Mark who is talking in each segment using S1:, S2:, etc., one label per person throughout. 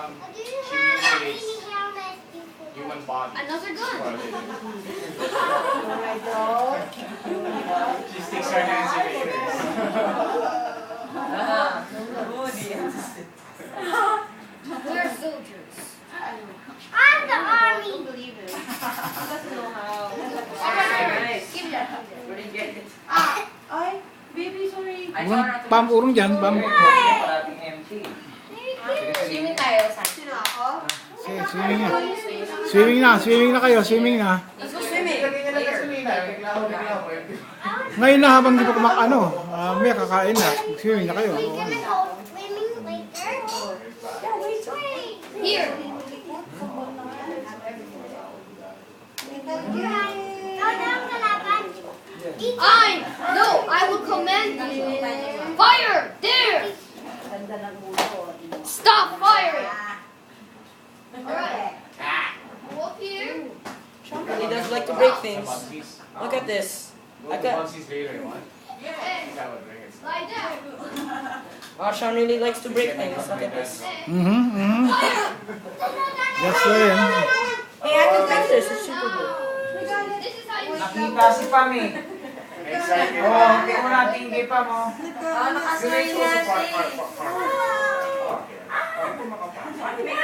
S1: Simulates human body.
S2: Another gun.
S1: She sticks her hands in the ears.
S2: We're soldiers.
S3: I'm the army.
S4: Don't believe it. He doesn't know how.
S2: Nice. Give me that.
S4: Where did you get it? Ay, baby, sorry.
S5: Pam urong dyan, pam.
S2: Swimming tayo sa.
S4: Sino ako?
S5: Swimming na. Swimming na kayo, swimming na.
S4: Let's go swimming.
S1: Ilagay niya na gasolina. Reklamo.
S5: Ngayon na habang di pa may kakain na. Swimming na kayo.
S3: We gonna go swimming later.
S2: Here.
S3: Go down kalaban.
S2: I will command you. Fire! There! Stop firing! Alright. Go up here.
S4: He does like to break things. Look at this.
S1: Go to Bugsy's later, you want?
S2: Hey,
S1: That would bring it.
S2: lie down.
S4: Sean really likes to break things. Look at this.
S5: That's it.
S4: Hey, I can fix this. It's super good.
S2: This is how you
S6: Nakita si Pam eh.
S1: Excited.
S6: Oo, hindi ko natinggi pa mo.
S1: Nakasway na
S6: Hindi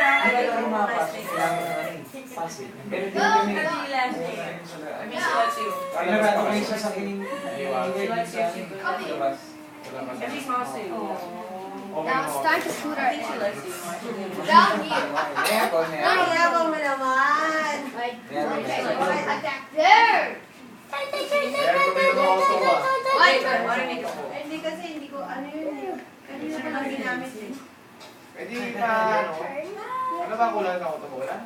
S6: ko lumapasok lang. Pasig. Pero
S2: go.
S6: hindi kami.
S4: I miss you, too.
S6: Kaya nagkatuloy siya sa kining. Labas.
S4: And she smiles too.
S2: Now it's time to shoot our
S4: I think she likes you.
S2: down here.
S6: Meron, meron.
S4: Yabang mo naman.
S2: Like,
S6: Meron, meron.
S2: attack there.
S4: Wait, what do you make?
S7: Hindi kasi hindi ko ano yun eh. Kanina pa lang ginamit eh.
S1: Pwede pa, ano ba kulang na ako ito? Wala?